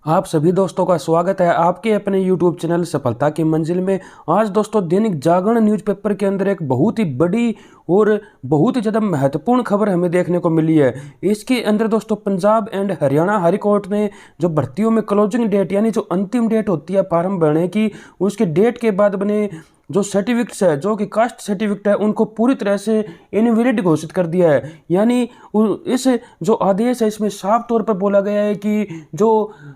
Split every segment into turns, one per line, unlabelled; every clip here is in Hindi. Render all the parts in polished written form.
आप सभी दोस्तों का स्वागत है आपके अपने YouTube चैनल सफलता की मंजिल में। आज दोस्तों दैनिक जागरण न्यूज़पेपर के अंदर एक बहुत ही बड़ी और बहुत ही ज़्यादा महत्वपूर्ण खबर हमें देखने को मिली है। इसके अंदर दोस्तों Punjab and Haryana high court ने जो भर्तियों में क्लोजिंग डेट यानी जो अंतिम डेट होती है फॉर्म भरने की, उसके डेट के बाद बने जो सर्टिफिकेट्स है, जो कि कास्ट सर्टिफिकेट है, उनको पूरी तरह से इनवैलिड घोषित कर दिया है। यानी इस जो आदेश है इसमें साफ तौर पर बोला गया है कि जो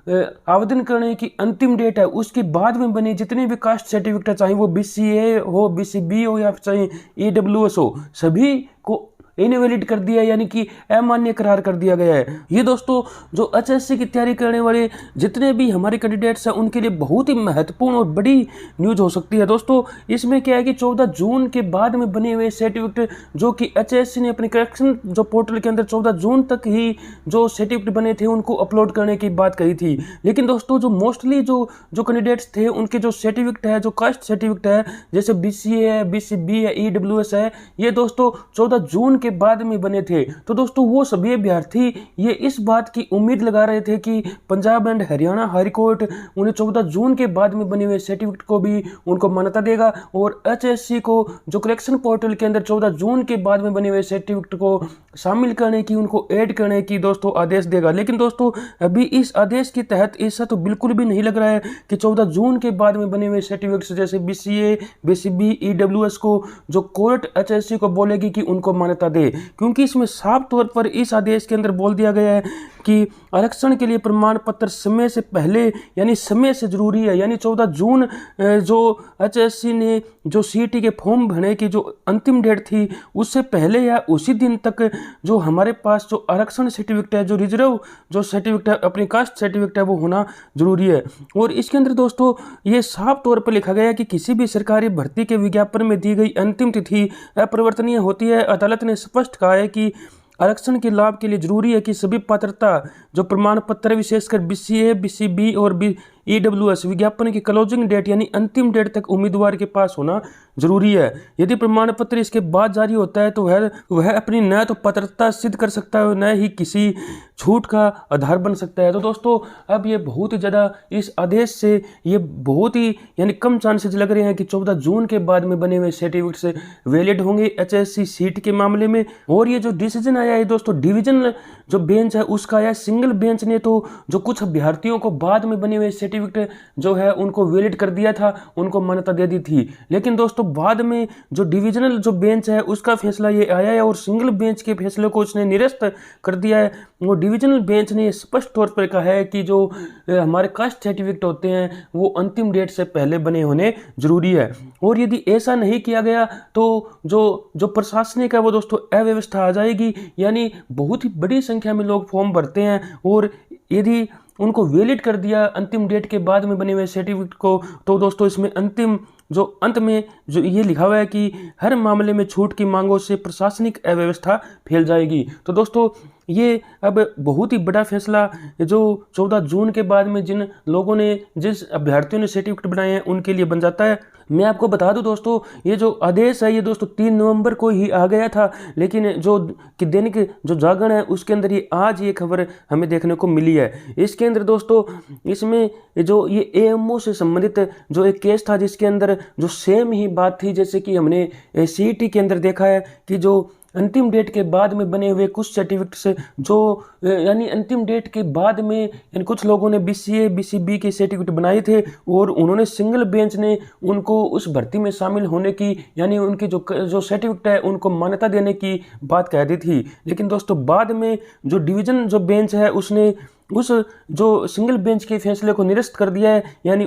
आवेदन करने की अंतिम डेट है उसके बाद में बनी जितने भी कास्ट सर्टिफिकेट है, चाहे वो BCA हो, BCB हो या चाहे EWS हो, सभी को इनवैलिड कर दिया, यानी कि अमान्य करार कर दिया गया है। ये दोस्तों जो HSC की तैयारी करने वाले जितने भी हमारे कैंडिडेट्स हैं उनके लिए बहुत ही महत्वपूर्ण और बड़ी न्यूज हो सकती है। दोस्तों इसमें क्या है कि 14 जून के बाद में बने हुए सर्टिफिकेट जो कि HSC ने अपने करेक्शन जो पोर्टल के अंदर 14 जून तक ही जो सर्टिफिकेट बने थे उनको अपलोड करने की बात कही थी। लेकिन दोस्तों जो मोस्टली जो कैंडिडेट्स थे उनके जो सर्टिफिकेट है, जो कास्ट सर्टिफिकेट है, जैसे BCA है, BCB है, EWS है, ये दोस्तों 14 जून के बाद में बने थे। तो दोस्तों वो सभी अभ्यर्थी ये इस बात की उम्मीद लगा रहे थे कि Punjab and Haryana high court उन्हें 14 जून के बाद में बने हुए सर्टिफिकेट को भी उनको मान्यता देगा और HSC को जो कलेक्शन पोर्टल के अंदर 14 जून के बाद में बने हुए सर्टिफिकेट को शामिल करने की, उनको ऐड करने की दोस्तों आदेश देगा। लेकिन दोस्तों अभी इस आदेश के तहत ऐसा तो बिल्कुल भी नहीं लग रहा है कि 14 जून के बाद में बने हुए सर्टिफिकेट्स जैसे BCA, BCB, EWS को जो कोर्ट HSC को बोलेगी कि उनको मान्यता दे, क्योंकि इसमें साफ तौर पर इस आदेश के अंदर बोल दिया गया है कि आरक्षण के लिए प्रमाण पत्र समय से पहले यानी समय से जरूरी है। यानी 14 जून जो HSC ने जो CET के फॉर्म भरने की जो अंतिम डेट थी उससे पहले या उसी दिन तक जो हमारे पास जो आरक्षण सर्टिफिकेट है, जो रिजर्व जो सर्टिफिकेट है, अपनी कास्ट सर्टिफिकेट है, वो होना जरूरी है। और इसके अंदर दोस्तों ये साफ तौर पर लिखा गया है कि किसी भी सरकारी भर्ती के विज्ञापन में दी गई अंतिम तिथि अपरिवर्तनीय होती है। अदालत ने स्पष्ट कहा है कि आरक्षण के लाभ के लिए जरूरी है कि सभी पात्रता जो प्रमाण पत्र विशेषकर BCA, BCB और EWS विज्ञापन की क्लोजिंग डेट यानी अंतिम डेट तक उम्मीदवार के पास होना जरूरी है। यदि प्रमाण पत्र इसके बाद जारी होता है तो वह अपनी न तो पात्रता सिद्ध कर सकता है, न ही किसी छूट का आधार बन सकता है। तो दोस्तों अब ये बहुत ही ज़्यादा इस आदेश से ये बहुत ही यानी कम चांसेस लग रहे हैं कि 14 जून के बाद में बने हुए सर्टिफिकेट्स वैलिड होंगे HSC सीट के मामले में। और ये जो डिसीजन आया है दोस्तों डिवीजन जो बेंच है उसका आया, सिंगल बेंच ने तो जो कुछ अभ्यर्थियों को बाद में बने हुए सर्टिफिकेट जो है उनको वैलिड कर दिया था, उनको मान्यता दे दी थी। लेकिन दोस्तों बाद में जो डिविजनल जो बेंच है उसका फैसला ये आया है और सिंगल बेंच के फैसले को उसने निरस्त कर दिया है। वो डिविजनल बेंच ने स्पष्ट तौर पर कहा है कि जो हमारे कास्ट सर्टिफिकेट होते हैं वो अंतिम डेट से पहले बने होने जरूरी है। और यदि ऐसा नहीं किया गया तो जो प्रशासनिक है वो दोस्तों अव्यवस्था आ जाएगी। यानी बहुत ही बड़ी संख्या में लोग फॉर्म भरते हैं और यदि उनको वैलिड कर दिया अंतिम डेट के बाद में बने हुए सर्टिफिकेट को, तो दोस्तों इसमें अंतिम जो अंत में जो ये लिखा हुआ है कि हर मामले में छूट की मांगों से प्रशासनिक अव्यवस्था फैल जाएगी। तो दोस्तों ये अब बहुत ही बड़ा फैसला जो 14 जून के बाद में जिन लोगों ने जिस अभ्यर्थियों ने सर्टिफिकेट बनाए हैं उनके लिए बन जाता है। मैं आपको बता दूं दोस्तों ये जो आदेश है ये दोस्तों 3 नवंबर को ही आ गया था, लेकिन जो कि दैनिक जो जागरण है उसके अंदर ये आज ये खबर हमें देखने को मिली है। इसके अंदर दोस्तों इसमें जो ये AMO से संबंधित जो एक केस था जिसके अंदर जो सेम ही बात थी जैसे कि हमने CET के अंदर देखा है कि जो अंतिम डेट के बाद में बने हुए कुछ सर्टिफिकेट्स जो यानी अंतिम डेट के बाद में कुछ लोगों ने BCA, BCB के सर्टिफिकेट बनाए थे और उन्होंने सिंगल बेंच ने उनको उस भर्ती में शामिल होने की यानी उनकी जो सर्टिफिकेट है उनको मान्यता देने की बात कह दी थी। लेकिन दोस्तों बाद में जो डिवीजन जो बेंच है उसने उस जो सिंगल बेंच के फैसले को निरस्त कर दिया है, यानी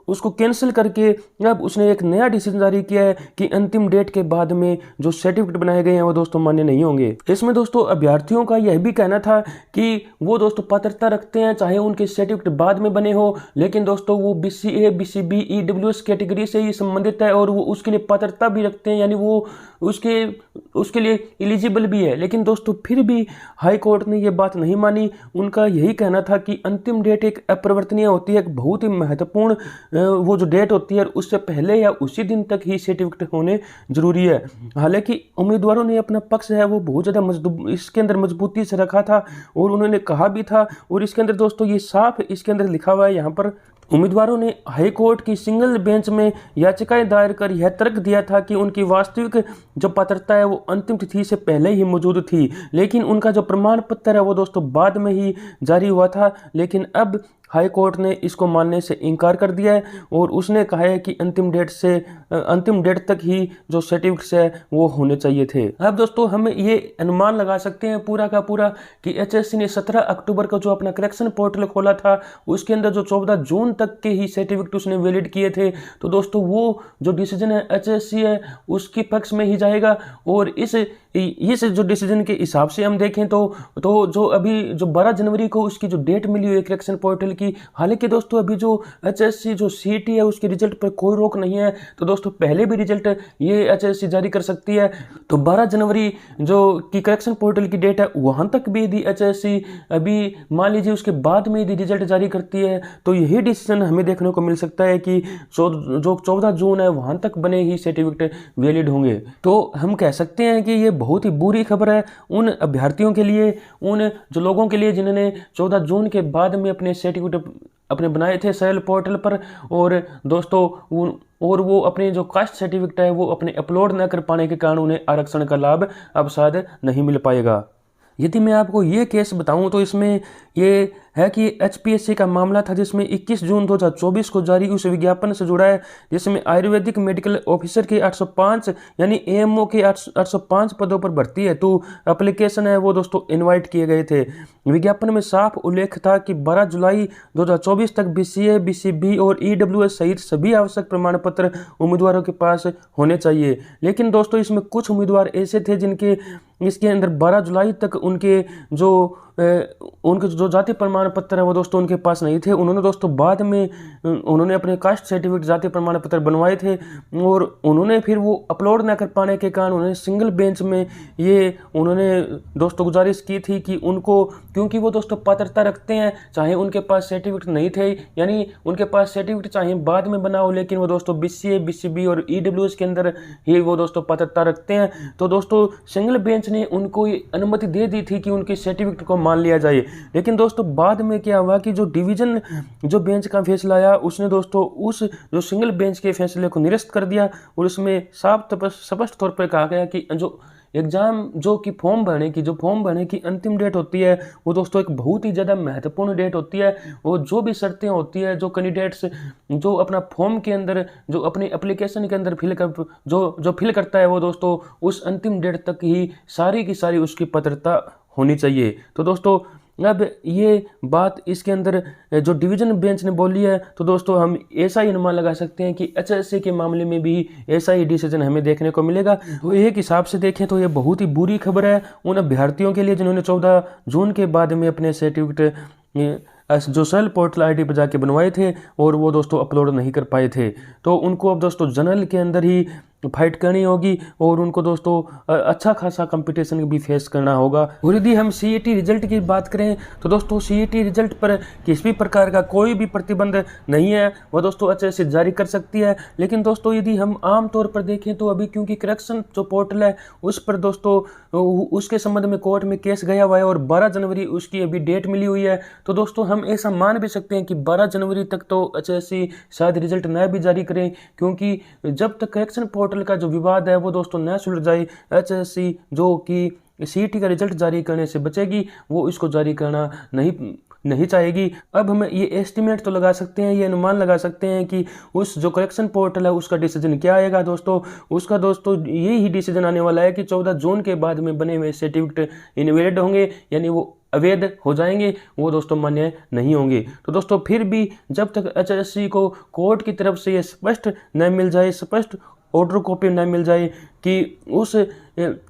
उसको कैंसिल करके अब उसने एक नया डिसीजन जारी किया है कि अंतिम डेट के बाद में जो सर्टिफिकेट बनाए गए हैं वो दोस्तों मान्य नहीं होंगे। इसमें दोस्तों अभ्यर्थियों का यह भी कहना था कि वो दोस्तों पात्रता रखते हैं चाहे उनके सर्टिफिकेट बाद में बने हो, लेकिन दोस्तों वो BCA, BCB, EWS कैटेगरी से ही संबंधित है और वो उसके लिए पात्रता भी रखते हैं, यानी वो उसके लिए एलिजिबल भी है। लेकिन दोस्तों फिर भी हाई कोर्ट ने ये बात नहीं मानी। उनका यही कहना था कि अंतिम डेट एक अपरिवर्तनीय होती है, एक बहुत ही महत्वपूर्ण वो जो डेट होती है उससे पहले या उसी दिन तक ही सर्टिफिकेट होने जरूरी है। हालांकि उम्मीदवारों ने अपना पक्ष है वो बहुत ज़्यादा इसके अंदर मजबूती से रखा था और उन्होंने कहा भी था, और इसके अंदर दोस्तों ये साफ इसके अंदर लिखा हुआ है यहाँ पर, उम्मीदवारों ने हाई कोर्ट की सिंगल बेंच में याचिकाएं दायर कर यह तर्क दिया था कि उनकी वास्तविक जो पात्रता है वो अंतिम तिथि से पहले ही मौजूद थी, लेकिन उनका जो प्रमाण पत्र है वो दोस्तों बाद में ही जारी हुआ था। लेकिन अब हाई कोर्ट ने इसको मानने से इनकार कर दिया है और उसने कहा है कि अंतिम डेट तक ही जो सर्टिफिकेट्स है वो होने चाहिए थे। अब दोस्तों हम ये अनुमान लगा सकते हैं पूरा का पूरा कि एचएससी ने 17 अक्टूबर को जो अपना करेक्शन पोर्टल खोला था उसके अंदर जो 14 जून तक के ही सर्टिफिकेट उसने वैलिड किए थे। तो दोस्तों वो जो डिसीजन है एचएससी है उसके पक्ष में ही जाएगा, और इस जो डिसीजन के हिसाब से हम देखें तो जो अभी जो 12 जनवरी को उसकी जो डेट मिली हुई है करेक्शन पोर्टल की, हालांकि दोस्तों अभी जो एचएससी जो सीईटी है उसके रिजल्ट पर कोई रोक नहीं है, तो दोस्तों पहले भी रिजल्ट ये एचएससी जारी कर सकती है। तो 12 जनवरी जो की करेक्शन पोर्टल की डेट है वहां तक भी यदि एचएससी अभी मान लीजिए उसके बाद में यदि रिजल्ट जारी करती है तो यही डिसीजन हमें देखने को मिल सकता है कि जो 14 जून है वहां तक बने ही सर्टिफिकेट वैलिड होंगे। तो हम कह सकते हैं कि ये बहुत ही बुरी खबर है उन अभ्यर्थियों के लिए, उन जो लोगों के लिए जिन्होंने 14 जून के बाद में अपने सर्टिफिकेट अपने बनाए थे सेल पोर्टल पर, और दोस्तों और वो अपने जो कास्ट सर्टिफिकेट है वो अपने अपलोड न कर पाने के कारण उन्हें आरक्षण का लाभ अब शायद नहीं मिल पाएगा। यदि मैं आपको ये केस बताऊं तो इसमें ये है कि एचपीएससी का मामला था जिसमें 21 जून 2024 को जारी उस विज्ञापन से जुड़ा है जिसमें आयुर्वेदिक मेडिकल ऑफिसर के 805 यानी एएमओ के 805 पदों पर भर्ती है तो एप्लीकेशन है वो दोस्तों इनवाइट किए गए थे। विज्ञापन में साफ उल्लेख था कि 12 जुलाई 2024 तक बीसीए, बीसीबी और ईडब्ल्यूएस सहित सभी आवश्यक प्रमाण पत्र उम्मीदवारों के पास होने चाहिए। लेकिन दोस्तों इसमें कुछ उम्मीदवार ऐसे थे जिनके इसके अंदर 12 जुलाई तक उनके जो जाति प्रमाण पत्र है वो दोस्तों उनके पास नहीं थे। उन्होंने दोस्तों बाद में उन्होंने अपने कास्ट सर्टिफिकेट जाति प्रमाण पत्र बनवाए थे और उन्होंने फिर वो अपलोड ना कर पाने के कारण उन्होंने सिंगल बेंच में ये उन्होंने दोस्तों गुजारिश की थी कि उनको, क्योंकि वो दोस्तों पात्रता रखते हैं चाहे उनके पास सर्टिफिकेट नहीं थे, यानी उनके पास सर्टिफिकेट चाहे बाद में बना हो लेकिन वो दोस्तों बीसीए, बीसीबी और ईडब्ल्यूएस के अंदर ही वो दोस्तों पात्रता रखते हैं। तो दोस्तों सिंगल बेंच ने उनको अनुमति दे दी थी कि उनके सर्टिफिकेट को मान लिया जाए। लेकिन दोस्तों बाद में क्या हुआ कि जो डिवीजन जो बेंच का फैसला आया उसने दोस्तों उस जो सिंगल बेंच के फैसले को निरस्त कर दिया और उसमें साफ स्पष्ट तौर पर कहा गया कि जो एग्ज़ाम जो कि फॉर्म भरने की अंतिम डेट होती है वो दोस्तों एक बहुत ही ज़्यादा महत्वपूर्ण डेट होती है और जो भी शर्तें होती है जो कैंडिडेट्स जो अपना फॉर्म के अंदर जो अपने एप्लीकेशन के अंदर फिल करता है वो दोस्तों उस अंतिम डेट तक ही सारी की सारी उसकी पात्रता होनी चाहिए। तो दोस्तों अब ये बात इसके अंदर जो डिवीजन बेंच ने बोली है तो दोस्तों हम ऐसा ही अनुमान लगा सकते हैं कि एचएससी के मामले में भी ऐसा ही डिसीजन हमें देखने को मिलेगा। तो एक हिसाब से देखें तो ये बहुत ही बुरी खबर है उन अभ्यर्थियों के लिए जिन्होंने 14 जून के बाद में अपने सर्टिफिकेट जो सेल पोर्टल आईडी पर जाके बनवाए थे और वो दोस्तों अपलोड नहीं कर पाए थे। तो उनको अब दोस्तों जनरल के अंदर ही फाइट करनी होगी और उनको दोस्तों अच्छा खासा कंपटीशन भी फेस करना होगा। और यदि हम सीईटी रिजल्ट की बात करें तो दोस्तों सीईटी रिजल्ट पर किसी भी प्रकार का कोई भी प्रतिबंध नहीं है, वह दोस्तों एचएससी जारी कर सकती है। लेकिन दोस्तों यदि हम आम तौर पर देखें तो अभी क्योंकि करेक्शन जो पोर्टल है उस पर दोस्तों उसके संबंध में कोर्ट में केस गया हुआ है और 12 जनवरी उसकी अभी डेट मिली हुई है। तो दोस्तों हम ऐसा मान भी सकते हैं कि 12 जनवरी तक तो एचएससी शायद रिजल्ट न भी जारी करें, क्योंकि जब तक करेक्शन पोर्टल का जो विवाद है वो दोस्तों न सुलझ जाए एचएससी जो कि सीईटी का रिजल्ट जारी करने से बचेगी वो इसको जारी करना नहीं चाहेगी। अब हम ये एस्टिमेट तो लगा सकते हैं, ये अनुमान लगा सकते हैं कि उस जो करेक्शन पोर्टल है उसका डिसीजन क्या आएगा दोस्तों। उसका दोस्तों ये ही डिसीजन आने वाला है कि 14 जून के बाद में बने हुए सर्टिफिकेट इनवैलिड होंगे, यानी वो अवैध हो जाएंगे, वो दोस्तों मान्य नहीं होंगे। तो दोस्तों फिर भी जब तक एचएससी को कोर्ट की तरफ से ये स्पष्ट न मिल जाए, स्पष्ट ऑर्डर कॉपी न मिल जाए कि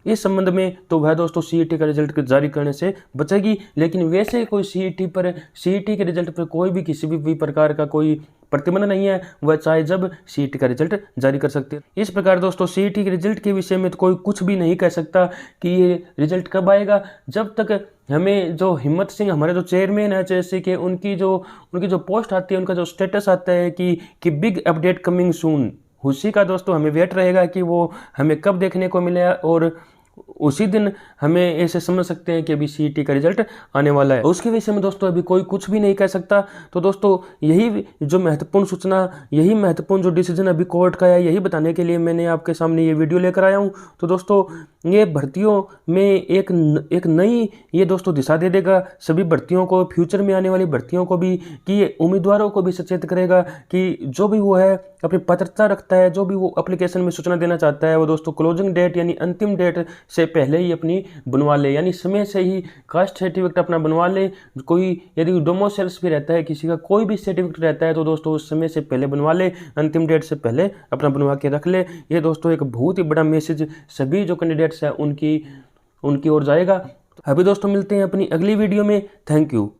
इस संबंध में तो वह दोस्तों सीईटी का रिजल्ट जारी करने से बचेगी। लेकिन वैसे कोई सीईटी के रिजल्ट पर कोई भी किसी भी प्रकार का कोई प्रतिबंध नहीं है, वह चाहे जब सीईटी का रिजल्ट जारी कर सकते हैं। इस प्रकार दोस्तों सीईटी के रिजल्ट के विषय में तो कोई कुछ भी नहीं कह सकता कि ये रिजल्ट कब आएगा, जब तक हमें जो हिम्मत सिंह हमारे जो चेयरमैन है जैसे कि उनकी जो पोस्ट आती है, उनका जो स्टेटस आता है कि बिग अपडेट कमिंग सून, उसी का दोस्तों हमें वेट रहेगा कि वो हमें कब देखने को मिले और उसी दिन हमें ऐसे समझ सकते हैं कि अभी सीईटी का रिजल्ट आने वाला है। उसके विषय में दोस्तों अभी कोई कुछ भी नहीं कह सकता। तो दोस्तों यही जो महत्वपूर्ण सूचना, यही महत्वपूर्ण जो डिसीजन अभी कोर्ट का है, यही बताने के लिए मैंने आपके सामने ये वीडियो लेकर आया हूँ। तो दोस्तों ये भर्तियों में एक नई ये दोस्तों दिशा दे देगा सभी भर्तियों को, फ्यूचर में आने वाली भर्तियों को भी, कि उम्मीदवारों को भी सचेत करेगा कि जो भी वो है अपनी पात्रता रखता है, जो भी वो एप्लीकेशन में सूचना देना चाहता है, वो दोस्तों क्लोजिंग डेट यानी अंतिम डेट से पहले ही अपनी बनवा ले, यानी समय से ही कास्ट सर्टिफिकेट अपना बनवा ले। कोई यदि डोमिसाइल्स भी रहता है, किसी का कोई भी सर्टिफिकेट रहता है, तो दोस्तों उस समय से पहले बनवा ले, अंतिम डेट से पहले अपना बनवा के रख ले। ये दोस्तों एक बहुत ही बड़ा मैसेज सभी जो कैंडिडेट्स हैं उनकी ओर जाएगा। अभी दोस्तों मिलते हैं अपनी अगली वीडियो में। Thank you.